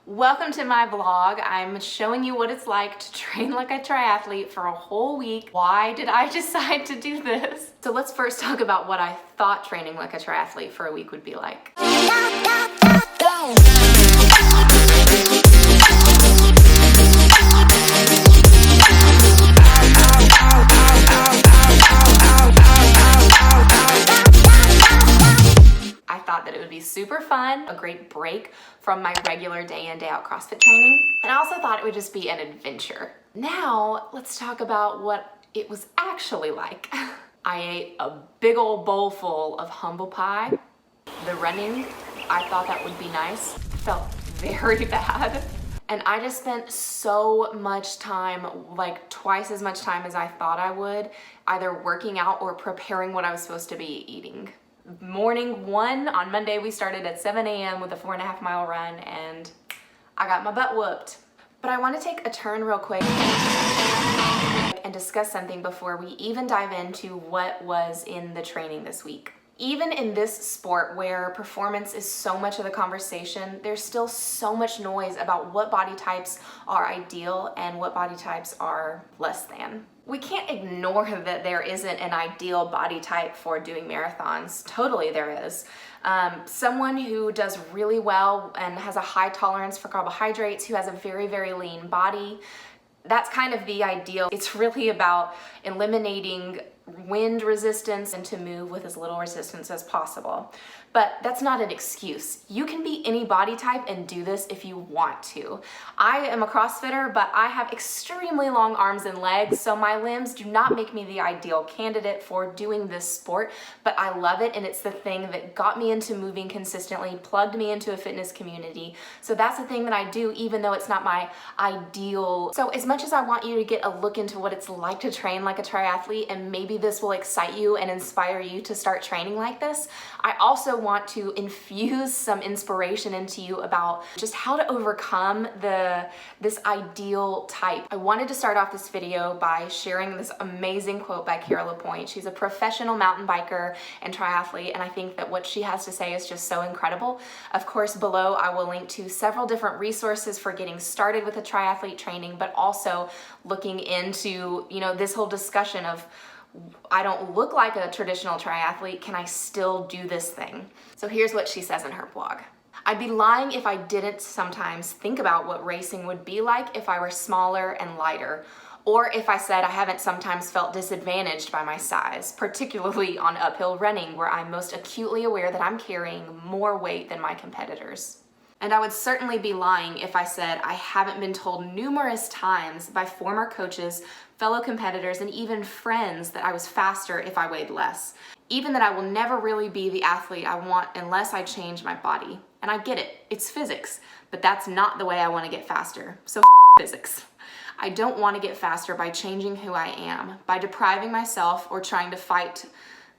Welcome to my vlog. I'm showing you what it's like to train like a triathlete for a whole week. Why did I decide to do this? So let's first talk about what I thought training like a triathlete for a week would be like. I thought that it would be super fun, a great break from my regular day in, day out CrossFit training. And I also thought it would just be an adventure. Now, let's talk about what it was actually like. I ate a big old bowl full of humble pie. The running, I thought that would be nice. Felt very bad. And I just spent so much time, like twice as much time as I thought I would, either working out or preparing what I was supposed to be eating. Morning one, on Monday, we started at 7 a.m. with a 4.5 mile run, and I got my butt whooped. But I want to take a turn real quick and discuss something before we even dive into what was in the training this week. Even in this sport where performance is so much of the conversation, there's still so much noise about what body types are ideal and what body types are less than. We can't ignore that there isn't an ideal body type for doing marathons. Totally there is. Someone who does really well and has a high tolerance for carbohydrates, who has a very, very lean body, that's kind of the ideal. It's really about eliminating wind resistance and to move with as little resistance as possible. But that's not an excuse. You can be any body type and do this if you want to. I am a CrossFitter, but I have extremely long arms and legs, so my limbs do not make me the ideal candidate for doing this sport, but I love it, and it's the thing that got me into moving consistently, plugged me into a fitness community. So that's the thing that I do, even though it's not my ideal. So as much as I want you to get a look into what it's like to train like a triathlete, and maybe this will excite you and inspire you to start training like this, I also want to infuse some inspiration into you about just how to overcome this ideal type. I wanted to start off this video by sharing this amazing quote by Kara LaPointe. She's a professional mountain biker and triathlete, and I think that what she has to say is just so incredible. Of course, below I will link to several different resources for getting started with a triathlete training, but also looking into, this whole discussion of, I don't look like a traditional triathlete, can I still do this thing? So here's what she says in her blog. I'd be lying if I didn't sometimes think about what racing would be like if I were smaller and lighter, or if I said I haven't sometimes felt disadvantaged by my size, particularly on uphill running, where I'm most acutely aware that I'm carrying more weight than my competitors. And I would certainly be lying if I said I haven't been told numerous times by former coaches, fellow competitors, and even friends that I was faster if I weighed less. Even that I will never really be the athlete I want unless I change my body. And I get it, it's physics, but that's not the way I want to get faster. So physics. I don't want to get faster by changing who I am, by depriving myself or trying to fight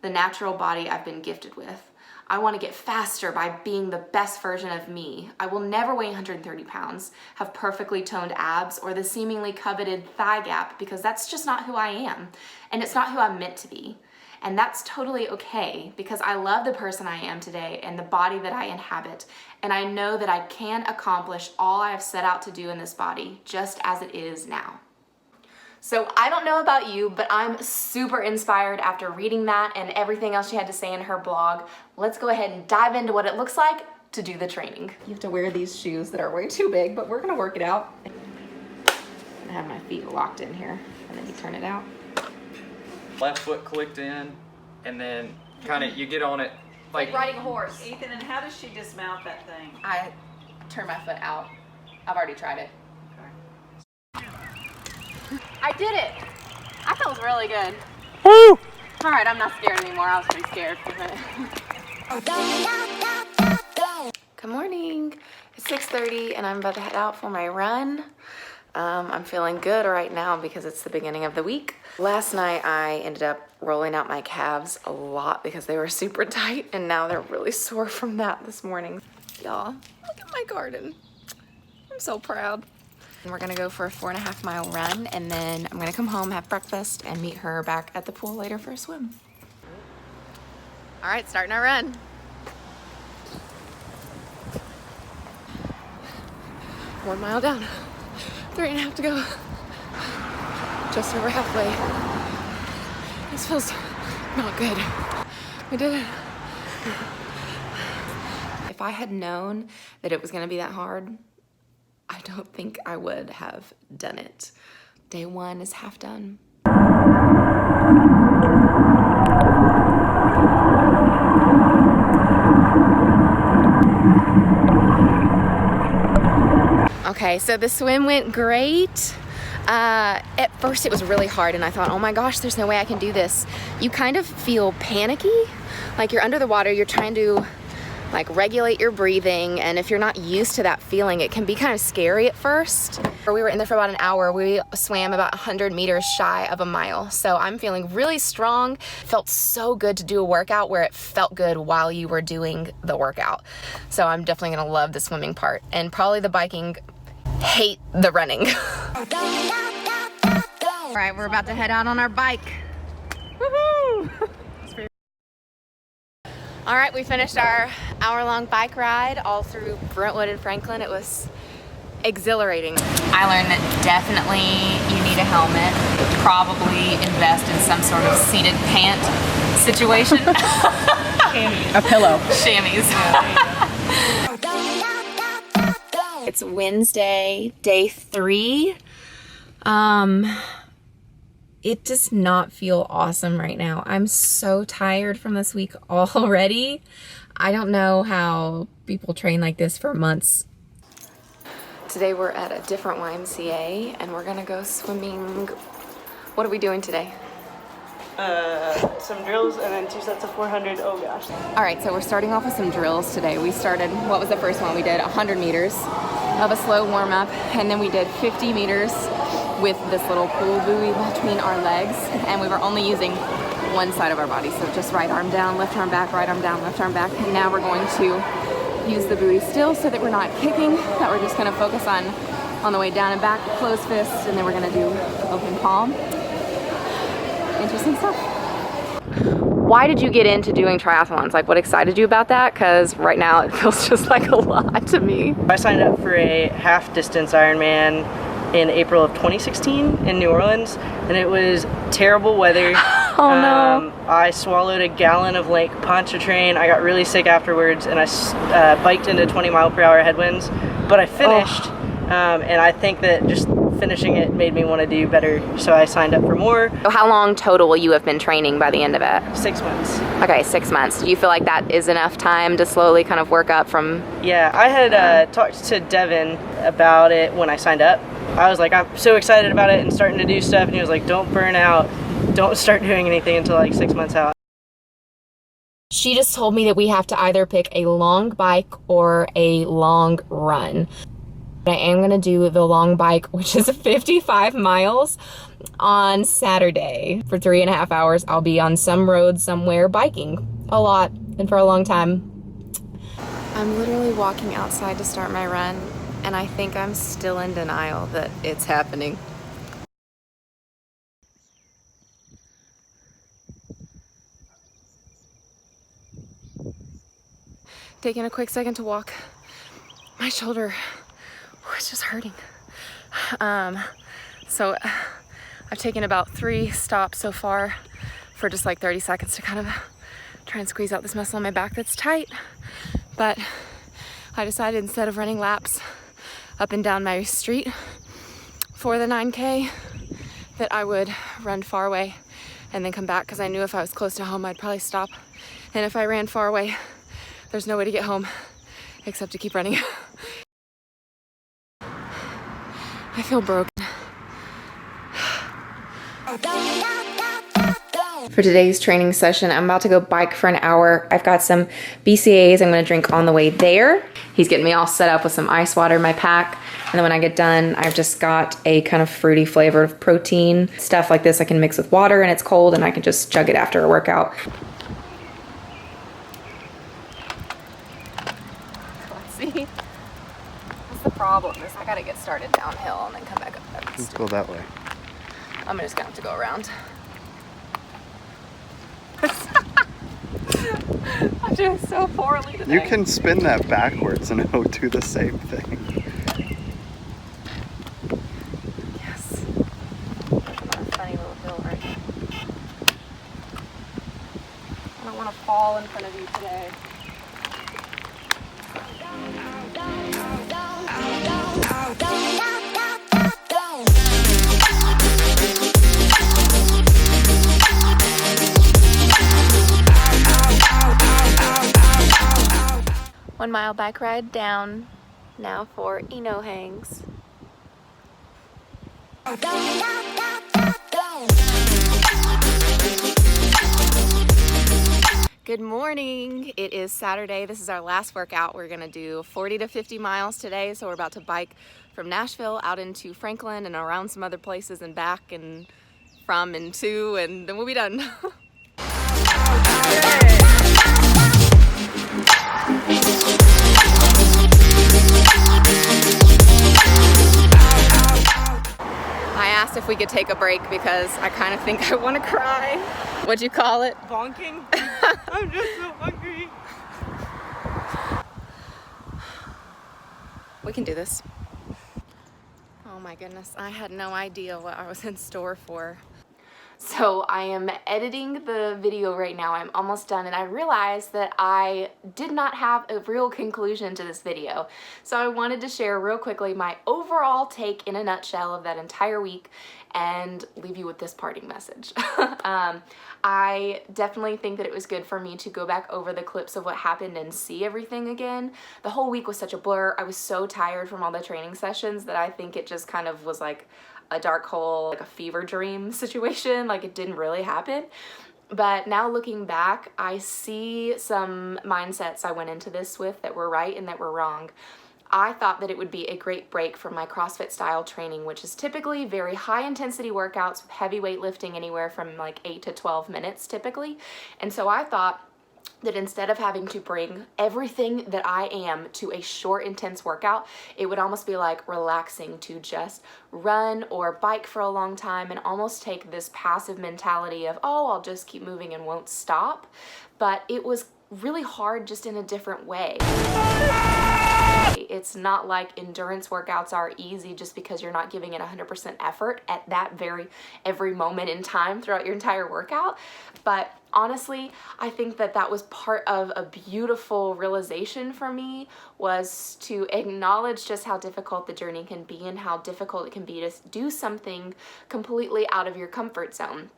the natural body I've been gifted with. I want to get faster by being the best version of me. I will never weigh 130 pounds, have perfectly toned abs, or the seemingly coveted thigh gap, because that's just not who I am. And it's not who I'm meant to be. And that's totally okay, because I love the person I am today and the body that I inhabit. And I know that I can accomplish all I have set out to do in this body, just as it is now. So I don't know about you, but I'm super inspired after reading that and everything else she had to say in her blog. Let's go ahead and dive into what it looks like to do the training. You have to wear these shoes that are way too big, but we're gonna work it out. I have my feet locked in here, and then you turn it out. Left foot clicked in, and then kind of you get on it like riding a horse. Ethan, and how does she dismount that thing? I turn my foot out. I've already tried it. I did it! That feels really good. woo! Alright, I'm not scared anymore. I was pretty scared. Good morning. It's 6:30 and I'm about to head out for my run. I'm feeling good right now because it's the beginning of the week. Last night I ended up rolling out my calves a lot because they were super tight, and now they're really sore from that this morning. Y'all, look at my garden. I'm so proud. And we're gonna go for a 4.5 mile run, and then I'm gonna come home, have breakfast, and meet her back at the pool later for a swim. All right, starting our run. 1 mile down, 3.5 to go. Just over halfway. This feels not good. We did it. If I had known that it was gonna be that hard, I don't think I would have done it. Day 1 is half done. Okay, so the swim went great. At first it was really hard and I thought, oh my gosh, there's no way I can do this. You kind of feel panicky, like you're under the water, you're trying to like regulate your breathing, and if you're not used to that feeling, it can be kind of scary at first. We were in there for about an hour. We swam about 100 meters shy of a mile. So I'm feeling really strong. Felt so good to do a workout where it felt good while you were doing the workout. So I'm definitely gonna love the swimming part, and probably the biking, hate the running. All right, we're about to head out on our bike. Woohoo! All right, we finished our hour-long bike ride all through Brentwood and Franklin. It was exhilarating. I learned that definitely you need a helmet. Probably invest in some sort of seated pant situation. A pillow. Chamois. It's Wednesday, day 3. It does not feel awesome right now. I'm so tired from this week already. I don't know how people train like this for months. Today we're at a different YMCA and we're gonna go swimming. What are we doing today? Some drills and then 2 sets of 400. Oh gosh. All right, so we're starting off with some drills today. We started, what was the first one? We did 100 meters of a slow warm up, and then we did 50 meters with this little pull buoy between our legs, and we were only using one side of our body. So just right arm down, left arm back, right arm down, left arm back. And now we're going to use the buoy still so that we're not kicking, that we're just gonna focus on the way down and back, closed fist, and then we're gonna do open palm. Interesting stuff. Why did you get into doing triathlons? Like, what excited you about that? Because right now it feels just like a lot to me. I signed up for a half distance Ironman in April of 2016 in New Orleans, and it was terrible weather. Oh no. I swallowed a gallon of Lake Pontchartrain. I got really sick afterwards, and I biked into 20-mile-per-hour headwinds, but I finished, and I think that just finishing it made me want to do better, so I signed up for more. So how long total will you have been training by the end of it? 6 months. Okay, 6 months. Do you feel like that is enough time to slowly kind of work up from? Yeah, I had talked to Devin about it when I signed up. I was like, I'm so excited about it and starting to do stuff, and he was like, don't burn out, don't start doing anything until like 6 months out. She just told me that we have to either pick a long bike or a long run. I am gonna do the long bike, which is 55 miles on Saturday. For 3.5 hours, I'll be on some road somewhere biking a lot and for a long time. I'm literally walking outside to start my run, and I think I'm still in denial that it's happening. Taking a quick second to walk. My shoulder, it's just hurting. So I've taken about 3 stops so far for just like 30 seconds to kind of try and squeeze out this muscle on my back that's tight. But I decided instead of running laps up and down my street for the 9K that I would run far away and then come back, because I knew if I was close to home I'd probably stop. And if I ran far away, there's no way to get home except to keep running. I feel broken. For today's training session, I'm about to go bike for an hour. I've got some BCAAs I'm gonna drink on the way there. He's getting me all set up with some ice water in my pack. And then when I get done, I've just got a kind of fruity flavor of protein. Stuff like this I can mix with water and it's cold, and I can just chug it after a workout. Let's see. What's the problem is I gotta get started downhill and then come back up. Let's go that way. I'm just gonna have to go around. I'm doing so poorly today. You can spin that backwards and it'll do the same thing. wall in front of you today. One mile bike ride down, now for Eno hangs. Good morning. It is Saturday. This is our last workout. We're gonna do 40 to 50 miles today. So we're about to bike from Nashville out into Franklin and around some other places and back and from and to, and then we'll be done. I asked if we could take a break because I kind of think I want to cry. What'd you call it? Bonking. I'm just so hungry. We can do this. Oh my goodness, I had no idea what I was in store for. So I am editing the video right now. I'm almost done, and I realized that I did not have a real conclusion to this video. So I wanted to share real quickly my overall take in a nutshell of that entire week and leave you with this parting message. I definitely think that it was good for me to go back over the clips of what happened and see everything again. The whole week was such a blur. I was so tired from all the training sessions that I think it just kind of was like a dark hole, like a fever dream situation, like it didn't really happen. But now looking back, I see some mindsets I went into this with that were right and that were wrong. I thought that it would be a great break from my CrossFit style training, which is typically very high intensity workouts with heavy weightlifting, anywhere from like 8 to 12 minutes typically. And so I thought that instead of having to bring everything that I am to a short, intense workout, it would almost be like relaxing to just run or bike for a long time and almost take this passive mentality of, oh, I'll just keep moving and won't stop. But it was really hard just in a different way. It's not like endurance workouts are easy just because you're not giving it 100% effort at that every moment in time throughout your entire workout. But honestly, I think that that was part of a beautiful realization for me, was to acknowledge just how difficult the journey can be and how difficult it can be to do something completely out of your comfort zone.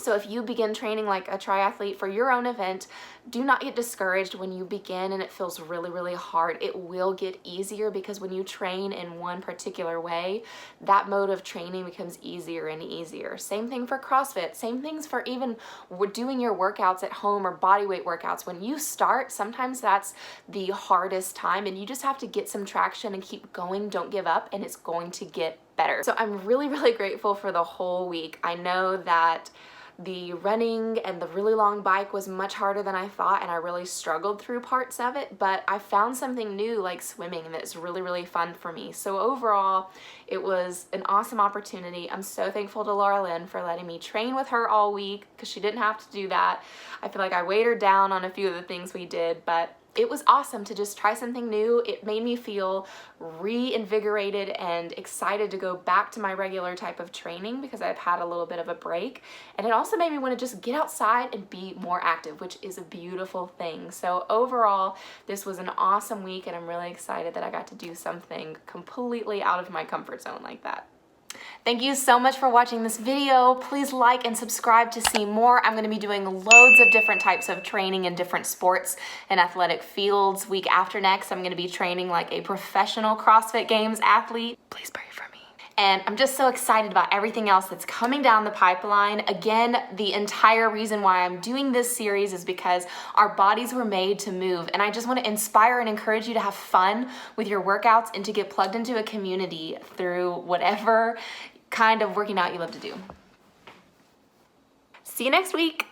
So if you begin training like a triathlete for your own event, do not get discouraged when you begin and it feels really, really hard. It will get easier because when you train in one particular way, that mode of training becomes easier and easier. Same thing for CrossFit, same things for even doing your workouts at home or bodyweight workouts. When you start, sometimes that's the hardest time and you just have to get some traction and keep going, don't give up, and it's going to get better. So I'm really, really grateful for the whole week. I know that the running and the really long bike was much harder than I thought, and I really struggled through parts of it, but I found something new like swimming that's really, really fun for me. So overall, it was an awesome opportunity. I'm so thankful to Laura Lynn for letting me train with her all week because she didn't have to do that. I feel like I weighed her down on a few of the things we did, but it was awesome to just try something new. It made me feel reinvigorated and excited to go back to my regular type of training because I've had a little bit of a break. And it also made me want to just get outside and be more active, which is a beautiful thing. So overall, this was an awesome week, and I'm really excited that I got to do something completely out of my comfort zone like that. Thank you so much for watching this video. Please like and subscribe to see more. I'm going to be doing loads of different types of training in different sports and athletic fields. Week after next, I'm going to be training like a professional CrossFit Games athlete. Please pray for me. And I'm just so excited about everything else that's coming down the pipeline. Again, the entire reason why I'm doing this series is because our bodies were made to move. And I just want to inspire and encourage you to have fun with your workouts and to get plugged into a community through whatever kind of working out you love to do. See you next week.